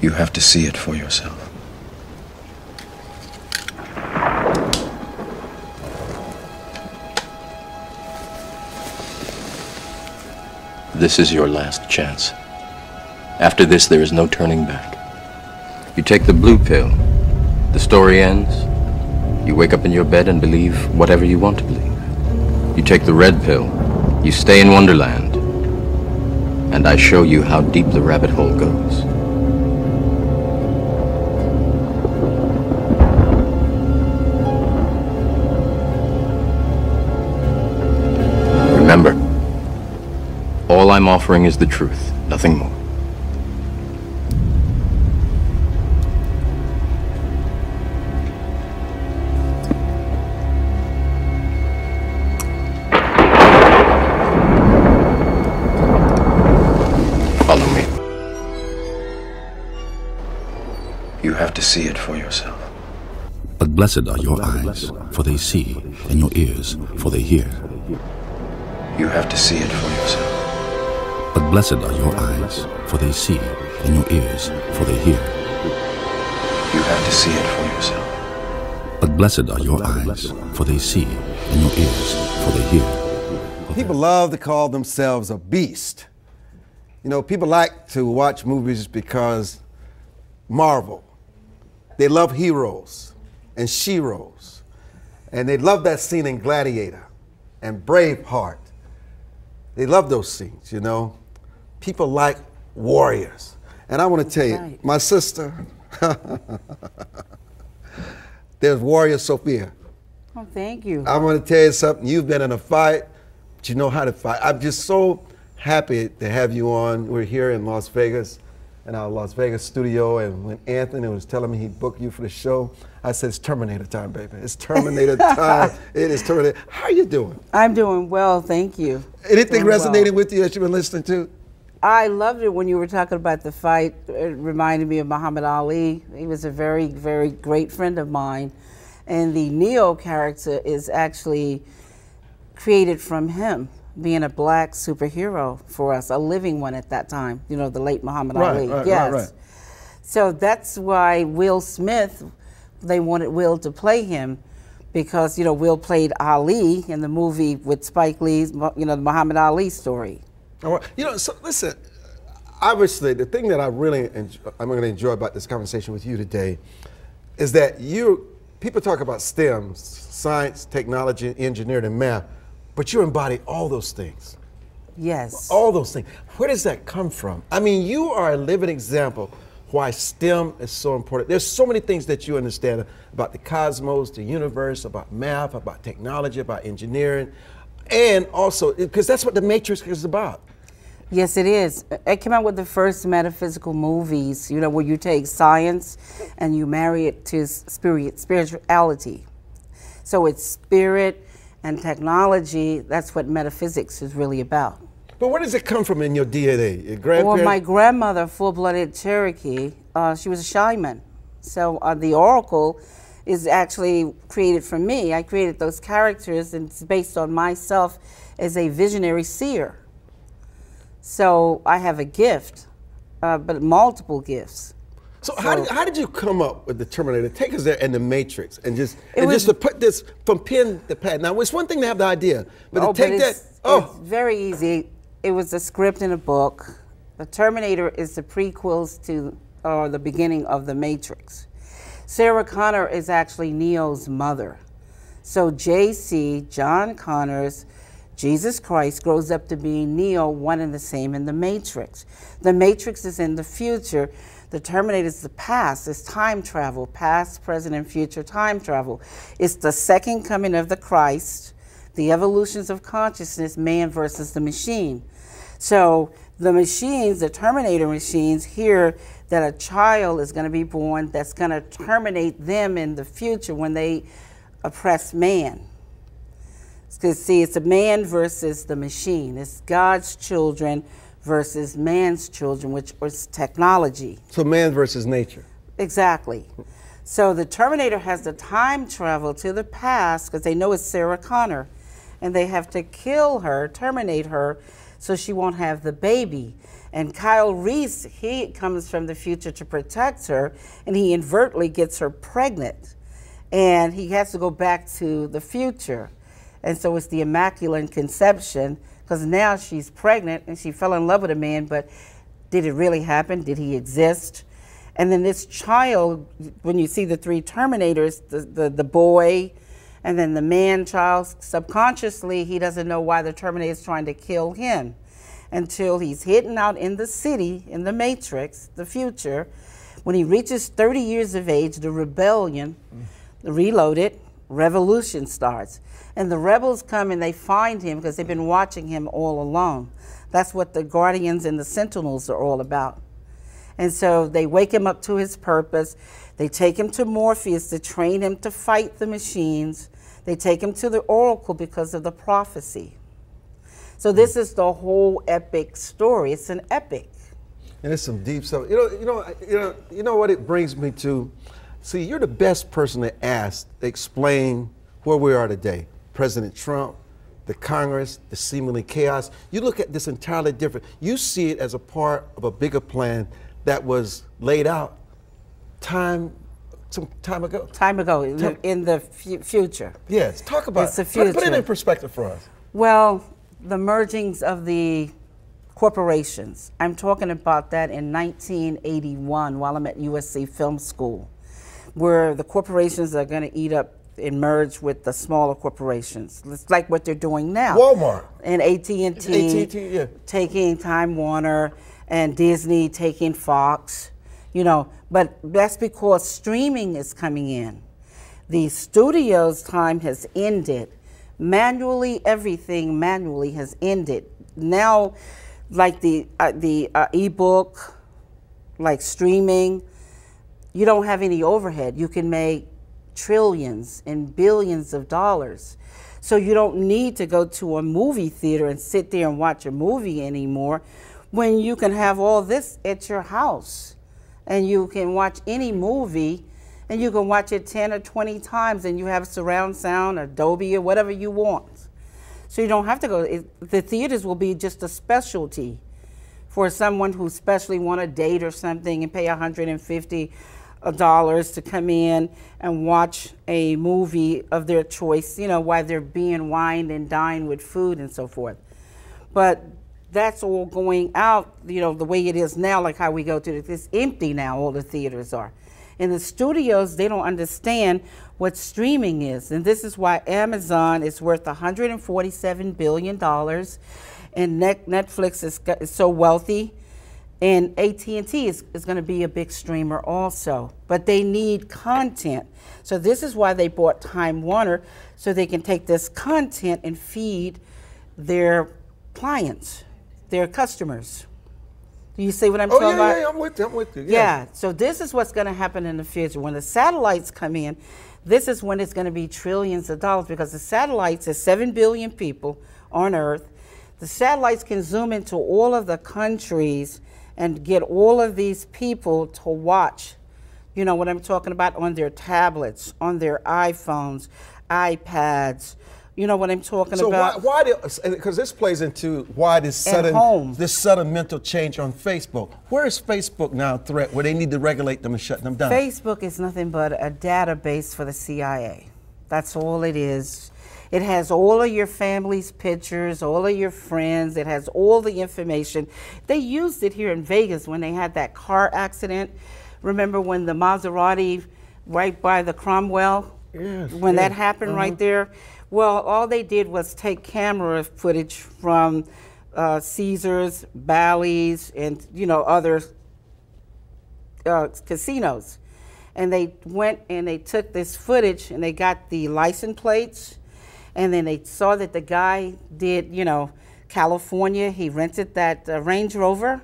You have to see it for yourself. This is your last chance. After this, there is no turning back. You take the blue pill, the story ends. You wake up in your bed and believe whatever you want to believe. You take the red pill, you stay in Wonderland, and I show you how deep the rabbit hole goes. Remember, all I'm offering is the truth, nothing more. Follow me. You have to see it for yourself. But blessed are your eyes, for they see, and your ears, for they hear. You have to see it for yourself. But blessed are your eyes, for they see, and your ears, for they hear. You have to see it for yourself. But blessed are your eyes, for they see, and your ears, for they hear. People love to call themselves a beast. You know, people like to watch movies because Marvel, they love heroes and sheroes. And they love that scene in Gladiator and Braveheart. They love those scenes, you know. People like warriors. And I want to tell you, my sister, there's warrior SOPHIA. Oh, thank you. I want to tell you something. You've been in a fight, but you know how to fight. I'm just so happy to have you on. We're here in Las Vegas, in our Las Vegas studio, and when Anthony was telling me he'd book you for the show, I said, it's Terminator time, baby. It's Terminator time. It is Terminator. How are you doing? I'm doing well, thank you. Anything resonated with you that you've been listening to? I loved it when you were talking about the fight. It reminded me of Muhammad Ali. He was a very, very great friend of mine. And the Neo character is actually created from him, being a black superhero for us, a living one at that time, you know, the late Muhammad Ali. Right. So that's why Will Smith, they wanted Will to play him because, you know, Will played Ali in the movie with Spike Lee's, you know, the Muhammad Ali story. You know, so listen, obviously the thing that I'm going to enjoy about this conversation with you today is that people talk about STEM, science, technology, engineering, and math, but you embody all those things. Yes. All those things. Where does that come from? I mean, you are a living example why STEM is so important. There's so many things that you understand about the cosmos, the universe, about math, about technology, about engineering, and also, because that's what The Matrix is about. Yes, it is. I came out with the first metaphysical movies, you know, where you take science and you marry it to spirituality. So it's spirit and technology. That's what metaphysics is really about. But where does it come from in your DNA? Your grandparents? Well, my grandmother, full-blooded Cherokee, she was a shaman. So the Oracle is actually created from me. I created those characters, and it's based on myself as a visionary seer. So I have a gift, but multiple gifts. So how did you come up with the Terminator? Take us there in the Matrix, and just to put this from pen to pad. Now, it's one thing to have the idea, but to take that. It's very easy. It was a script in a book. The Terminator is the prequels to, or the beginning of the Matrix. Sarah Connor is actually Neo's mother. So JC, John Connors, Jesus Christ, grows up to be Neo, one and the same in the Matrix. The Matrix is in the future. The Terminator is the past. It's time travel, past, present, and future time travel. It's the second coming of the Christ, the evolutions of consciousness, man versus the machine. So the machines, the Terminator machines, hear that a child is going to be born that's going to terminate them in the future when they oppress man. Because see, it's a man versus the machine. It's God's children versus man's children, which was technology. So man versus nature. Exactly. So the Terminator has to time travel to the past because they know it's Sarah Connor, and they have to kill her, terminate her, so she won't have the baby. And Kyle Reese, he comes from the future to protect her, and he inadvertently gets her pregnant. And he has to go back to the future. And so it's the Immaculate Conception, because now she's pregnant and she fell in love with a man, but did it really happen? Did he exist? And then this child, when you see the three Terminators, the boy, and then the man-child, subconsciously he doesn't know why the Terminator is trying to kill him until he's hidden out in the city, in the Matrix, the future. When he reaches 30 years of age, the rebellion, the Reloaded, revolution starts. And the rebels come and they find him because they've been watching him all along. That's what the Guardians and the Sentinels are all about. And so they wake him up to his purpose. They take him to Morpheus to train him to fight the machines. They take him to the Oracle because of the prophecy. So this is the whole epic story. It's an epic. And it's some deep stuff. You know what it brings me to? See, you're the best person to ask, explain where we are today. President Trump, the Congress, the seemingly chaos. You look at this entirely different. You see it as a part of a bigger plan that was laid out some time ago. In the future. Yes, talk about it's the future. Put it in perspective for us. Well, the mergings of the corporations. I'm talking about that in 1981 while I'm at USC Film School, where the corporations are going to eat up and merge with the smaller corporations. It's like what they're doing now. Walmart. And AT&T yeah. taking Time Warner, and Disney taking Fox, you know, but that's because streaming is coming in. The studio's time has ended. Manually, everything manually has ended. Now, like the ebook, like streaming, you don't have any overhead. You can make trillions and billions of dollars. So you don't need to go to a movie theater and sit there and watch a movie anymore, when you can have all this at your house. And you can watch any movie, and you can watch it 10 or 20 times, and you have surround sound, or Dolby, or whatever you want. So you don't have to go. The theaters will be just a specialty for someone who especially want a date or something and pay $150 to come in and watch a movie of their choice, you know, while they're being wined and dined with food and so forth. But that's all going out, you know, the way it is now, like how we go to it's empty now, all the theaters are. In the studios, they don't understand what streaming is. And this is why Amazon is worth $147 billion, and Netflix is so wealthy, and AT&T is going to be a big streamer also. But they need content. So this is why they bought Time Warner, so they can take this content and feed their clients, their customers. Do you see what I'm talking about? Yeah, I'm with you. Yeah, so this is what's going to happen in the future. When the satellites come in, this is when it's going to be trillions of dollars, because the satellites, there's 7 billion people on Earth. The satellites can zoom into all of the countries and get all of these people to watch, you know what I'm talking about, on their tablets, on their iPhones, iPads. You know what I'm talking about? So why because this plays into why this sudden mental change on Facebook. Where is Facebook now a threat where they need to regulate them and shut them down? Facebook is nothing but a database for the CIA. That's all it is. It has all of your family's pictures, all of your friends. It has all the information. They used it here in Vegas when they had that car accident. Remember when the Maserati right by the Cromwell? Yes, when that happened right there? Well, all they did was take camera footage from Caesars, Bally's, and you know, other casinos, and they went and they took this footage and they got the license plates, and then they saw that the guy did, you know, California. He rented that Range Rover,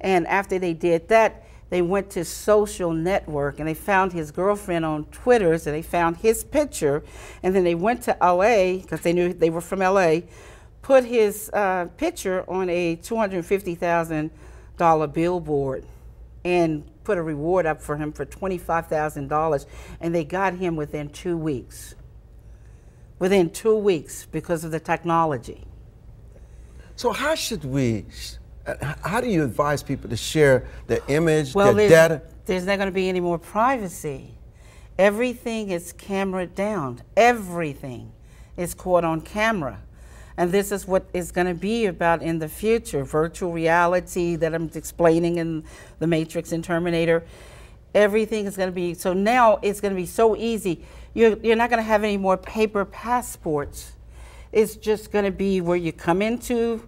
and after they did that, they went to social network and they found his girlfriend on Twitter, and they found his picture, and then they went to LA because they knew they were from LA, put his picture on a $250,000 billboard and put a reward up for him for $25,000, and they got him within 2 weeks. Within 2 weeks because of the technology. So how should we, how do you advise people to share their image, Well, their data? There's not going to be any more privacy. Everything is cameraed down. Everything is caught on camera. And this is what it's going to be about in the future. Virtual reality that I'm explaining in The Matrix and Terminator. Everything is going to be, so now it's going to be so easy. You're not going to have any more paper passports. It's just going to be where you come into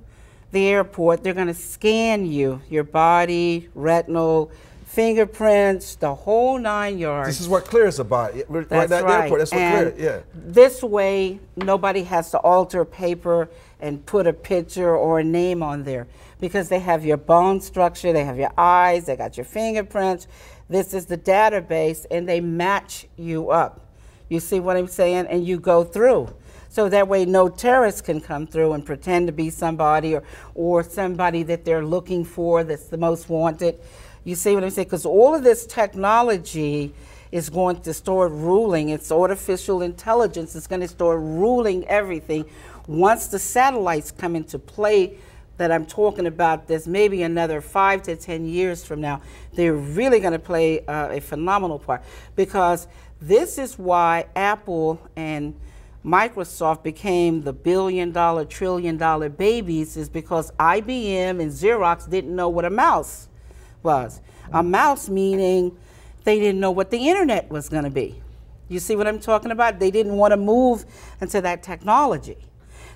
the airport, they're going to scan you, your body, retinal, fingerprints, the whole 9 yards. This is what clears about it. Right at the airport, that's what clears, yeah. This way, nobody has to alter paper and put a picture or a name on there because they have your bone structure, they have your eyes, they got your fingerprints. This is the database, and they match you up. You see what I'm saying? And you go through. So that way no terrorists can come through and pretend to be somebody or somebody that they're looking for that's the most wanted. You see what I'm saying? Because all of this technology is going to start ruling. It's artificial intelligence. It's going to start ruling everything. Once the satellites come into play that I'm talking about, there's maybe another 5 to 10 years from now, they're really going to play a phenomenal part. Because this is why Apple and Microsoft became the billion-dollar, trillion-dollar babies, is because IBM and Xerox didn't know what a mouse was. A mouse meaning they didn't know what the internet was going to be. You see what I'm talking about? They didn't want to move into that technology.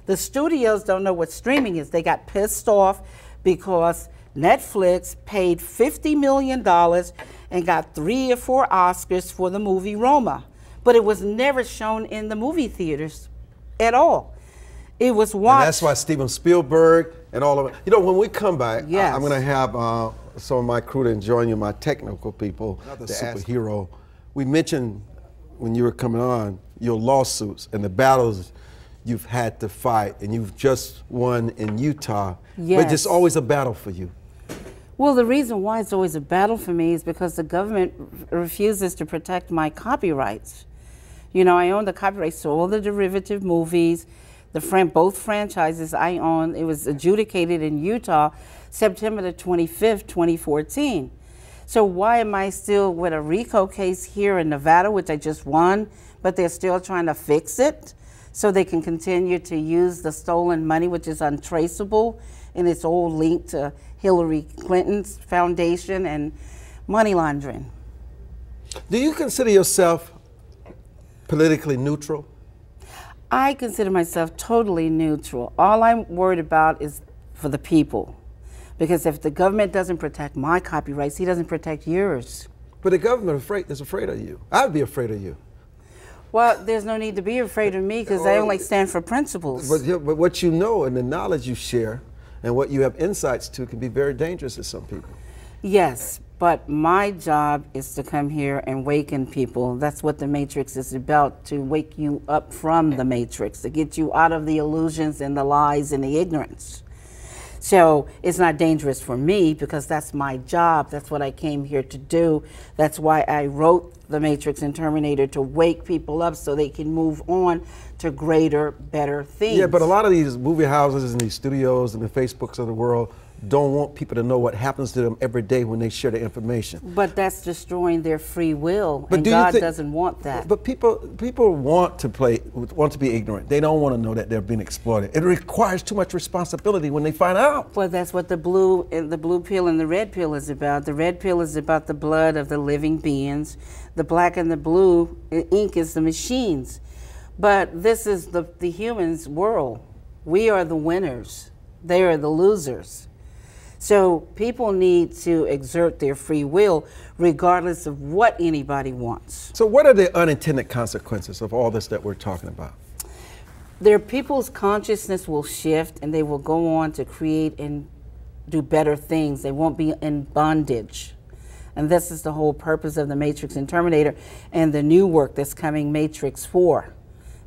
The studios don't know what streaming is. They got pissed off because Netflix paid $50 million and got 3 or 4 Oscars for the movie Roma. But it was never shown in the movie theaters at all. It was watched. And that's why Steven Spielberg and all of it. You know, when we come back, yes. I'm going to have some of my crew to join you, my technical people, the superhero. We mentioned when you were coming on your lawsuits and the battles you've had to fight, and you've just won in Utah. Yes. But it's always a battle for you. Well, the reason why it's always a battle for me is because the government refuses to protect my copyrights. You know, I own the copyrights to all the derivative movies, both franchises I own. It was adjudicated in Utah September the 25th, 2014. So why am I still with a RICO case here in Nevada, which I just won, but they're still trying to fix it so they can continue to use the stolen money, which is untraceable, and it's all linked to Hillary Clinton's foundation and money laundering. Do you consider yourself politically neutral? I consider myself totally neutral. All I'm worried about is for the people. Because if the government doesn't protect my copyrights, he doesn't protect yours. But the government is afraid of you. I'd be afraid of you. Well, there's no need to be afraid of me because I only stand for principles. But what you know and the knowledge you share and what you have insights to can be very dangerous to some people. Yes, but my job is to come here and waken people. That's what the Matrix is about, to wake you up from the Matrix, to get you out of the illusions and the lies and the ignorance. So it's not dangerous for me because that's my job. That's what I came here to do. That's why I wrote The Matrix and Terminator, to wake people up so they can move on to greater, better things. Yeah, but a lot of these movie houses and these studios and the Facebooks of the world don't want people to know what happens to them every day when they share the information. But that's destroying their free will, but and God doesn't want that. But people want to be ignorant. They don't want to know that they're being exploited. It requires too much responsibility when they find out. Well, that's what the blue pill and the red pill is about. The red pill is about the blood of the living beings. The black and the blue ink is the machines. But this is the humans' world. We are the winners. They are the losers. So people need to exert their free will regardless of what anybody wants. So what are the unintended consequences of all this that we're talking about? Their people's consciousness will shift and they will go on to create and do better things. They won't be in bondage. And this is the whole purpose of the Matrix and Terminator and the new work that's coming, Matrix 4.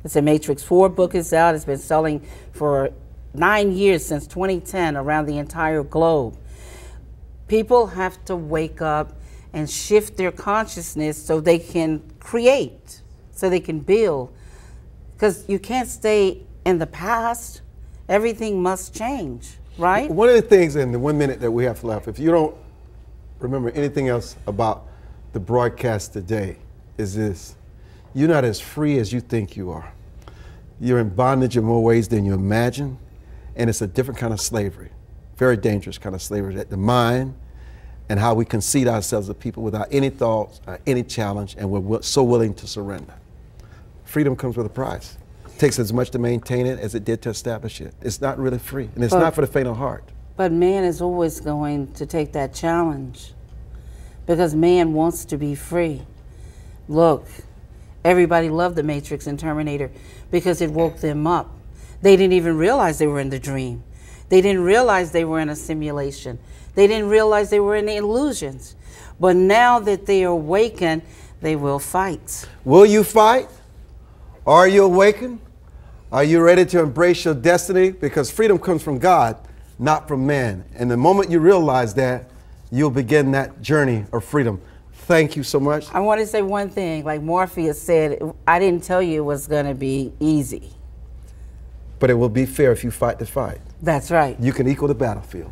It's a Matrix 4 book is out. It's been selling for 9 years, since 2010, around the entire globe. People have to wake up and shift their consciousness so they can create, so they can build. Because you can't stay in the past Everything must change, right? One of the things in the 1 minute that we have left, if you don't remember anything else about the broadcast today, is this: you're not as free as you think you are. You're in bondage in more ways than you imagine, and it's a different kind of slavery, very dangerous kind of slavery, that the mind and how we concede ourselves to people without any thoughts, any challenge, and we're so willing to surrender. Freedom comes with a price. It takes as much to maintain it as it did to establish it. It's not really free, and it's not for the faint of heart. But man is always going to take that challenge because man wants to be free. Look, everybody loved the Matrix and Terminator because it woke them up. They didn't even realize they were in the dream. They didn't realize they were in a simulation. They didn't realize they were in the illusions. But now that they are awakened, they will fight. Will you fight? Are you awakened? Are you ready to embrace your destiny? Because freedom comes from God, not from man. And the moment you realize that, you'll begin that journey of freedom. Thank you so much. I want to say one thing. Like Morpheus said, I didn't tell you it was going to be easy. But it will be fair if you fight the fight. That's right. You can equal the battlefield.